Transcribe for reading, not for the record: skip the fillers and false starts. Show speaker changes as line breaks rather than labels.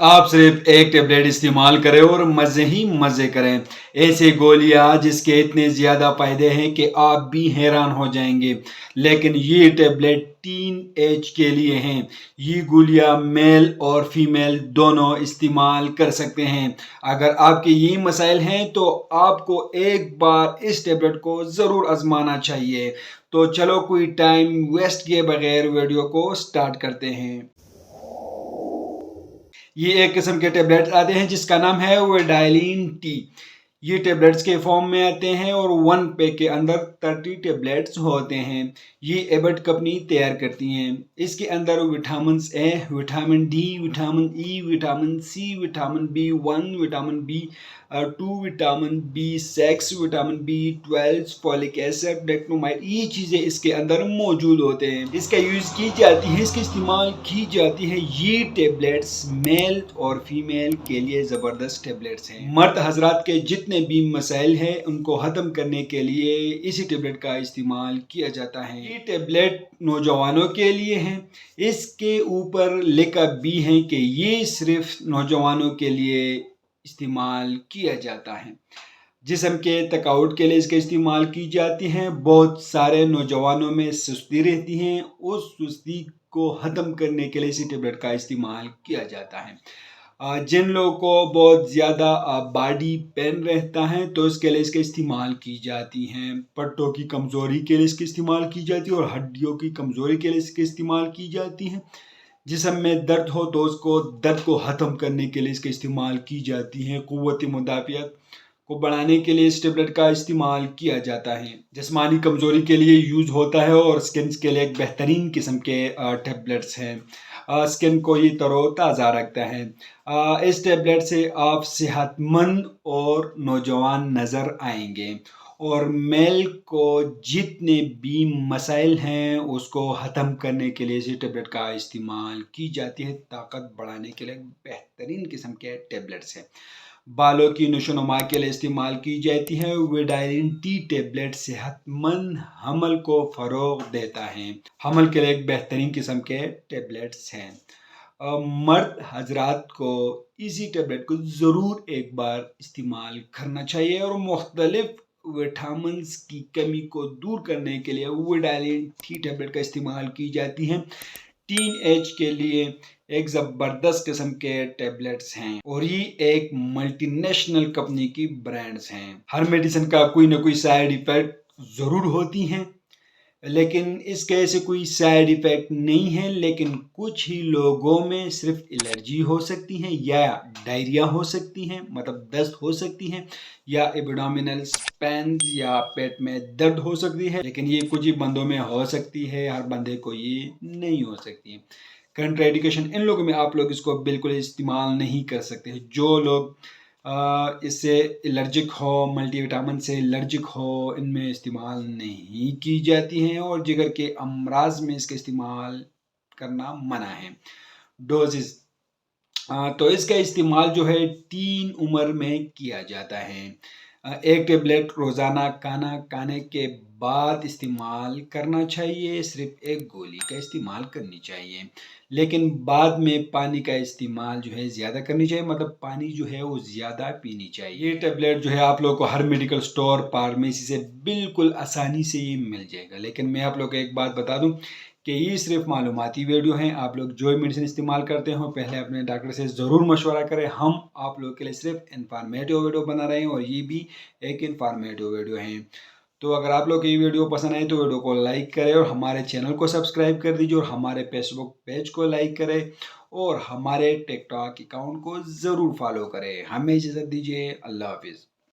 आप सिर्फ एक टेबलेट इस्तेमाल करें और मज़े ही मज़े करें। ऐसे गोलियां जिसके इतने ज़्यादा फ़ायदे हैं कि आप भी हैरान हो जाएंगे। लेकिन ये टेबलेट टीन एज के लिए हैं। ये गोलियां मेल और फीमेल दोनों इस्तेमाल कर सकते हैं। अगर आपके ये मसाइल हैं तो आपको एक बार इस टेबलेट को ज़रूर आजमाना चाहिए। तो चलो कोई टाइम वेस्ट किए बगैर वीडियो को स्टार्ट करते हैं। ये एक किस्म के टेबलेट आते हैं जिसका नाम है वेडाइलिन टी। ये टेबलेट्स के फॉर्म में आते हैं और 1 पैक के अंदर 30 टेबलेट्स होते हैं। ये एबट कंपनी तैयार करती हैं। इसके अंदर vitamin A, vitamin D, vitamin E, vitamin C, vitamin B1, vitamin B2, vitamin B6, vitamin B12, folic acid, डेक्नोमाइड, ये चीज़ें इसके अंदर मौजूद होते हैं। इसका यूज़ की जाती है, इसका इस्तेमाल की जाती है। ये टेबलेट्स मेल और फीमेल के लिए ज़बरदस्त टेबलेट्स हैं। मर्द हजरात के जितने भी मसाइल हैं उनको ख़त्म करने के लिए इसी टेबलेट का इस्तेमाल किया जाता है। ये टेबलेट नौजवानों के लिए हैं। इसके ऊपर लिखा भी है कि ये सिर्फ नौजवानों के लिए इस्तेमाल किया जाता है। जिस्म के थकावट के लिए इसका इस्तेमाल की जाती हैं। बहुत सारे नौजवानों में सुस्ती रहती हैं, उस सुस्ती को ख़त्म करने के लिए इसी टेबलेट का इस्तेमाल किया जाता है। जिन लोगों को बहुत ज़्यादा बॉडी पेन रहता है तो इसके लिए इसका इस्तेमाल की जाती हैं। पट्टों की कमज़ोरी के लिए इसका इस्तेमाल की जाती है और हड्डियों की कमज़ोरी के लिए इसका इस्तेमाल की जाती है। जिस्म में दर्द हो तो उसको दर्द को ख़त्म करने के लिए इसका इस्तेमाल की जाती है। क़ुव्वत मुदाफ़ियत को बढ़ाने के लिए इस टेबलेट का इस्तेमाल किया जाता है। जिस्मानी कमज़ोरी के लिए यूज़ होता है और स्किन के लिए एक बेहतरीन किस्म के टेबलेट्स हैं। स्किन को ये तरोताज़ा रखता है। इस टेबलेट से आप सेहतमंद और नौजवान नज़र आएंगे और मेल को जितने भी मसाइल हैं उसको ख़त्म करने के लिए इसी टेबलेट का इस्तेमाल की जाती है। ताकत बढ़ाने के लिए बेहतरीन किस्म के टेबलेट्स हैं। बालों की नशोनुमा के लिए इस्तेमाल की जाती है। वेडाइलिन टी टेबलेट सेहतमंद हमल को फ़रोग़ देता है। हमल के लिए एक बेहतरीन किस्म के टेबलेट्स हैं। मर्द हजरात को इसी टेबलेट को ज़रूर एक बार इस्तेमाल करना चाहिए और मुख्तलिफ विटामिन्स की कमी को दूर करने के लिए वेडाइलिन टी टेबलेट का इस्तेमाल की जाती है। टीन एज के लिए एक ज़बरदस्त किस्म के टेबलेट्स हैं और ये एक मल्टीनेशनल कंपनी की ब्रांड्स हैं। हर मेडिसिन का कोई ना कोई साइड इफ़ेक्ट ज़रूर होती हैं, लेकिन इसके ऐसे कोई साइड इफ़ेक्ट नहीं है। लेकिन कुछ ही लोगों में सिर्फ एलर्जी हो सकती है या डायरिया हो सकती है, मतलब दस्त हो सकती है, या एब्डोमिनल पेन्स या पेट में दर्द हो सकती है। लेकिन ये कुछ ही बंदों में हो सकती है, हर बंदे को ये नहीं हो सकती है। कंट्राइंडिकेशन इन लोगों में आप लोग इसको बिल्कुल इस्तेमाल नहीं कर सकते। जो लोग इससे एलर्जिक हो, मल्टीविटामिन से एलर्जिक हो, इनमें इस्तेमाल नहीं की जाती हैं और जिगर के अमराज में इसका इस्तेमाल करना मना है। डोजेस तो इसका इस्तेमाल जो है 3 उम्र में किया जाता है। एक टेबलेट रोज़ाना खाना खाने के बाद इस्तेमाल करना चाहिए। सिर्फ एक गोली का इस्तेमाल करनी चाहिए, लेकिन बाद में पानी का इस्तेमाल जो है ज़्यादा करनी चाहिए, मतलब पानी जो है वो ज़्यादा पीनी चाहिए। ये टेबलेट जो है आप लोग को हर मेडिकल स्टोर, फार्मेसी से बिल्कुल आसानी से ये मिल जाएगा। लेकिन मैं आप लोग को एक बात बता दूं कि ये सिर्फ मालूमाती वीडियो हैं। आप लोग जो मेडिसिन इस्तेमाल करते हो पहले अपने डॉक्टर से ज़रूर मशवरा करें। हम आप लोग के लिए सिर्फ इन्फॉर्मेटिव वीडियो बना रहे हैं और ये भी एक इन्फॉर्मेटिव वीडियो है। तो अगर आप लोग को ये वीडियो पसंद आए तो वीडियो को लाइक करें और हमारे चैनल को सब्सक्राइब कर दीजिए और हमारे फेसबुक पेज को लाइक करें और हमारे टिकटॉक अकाउंट को ज़रूर फॉलो करें। हमें इजाज़त दीजिए। अल्लाह हाफिज़।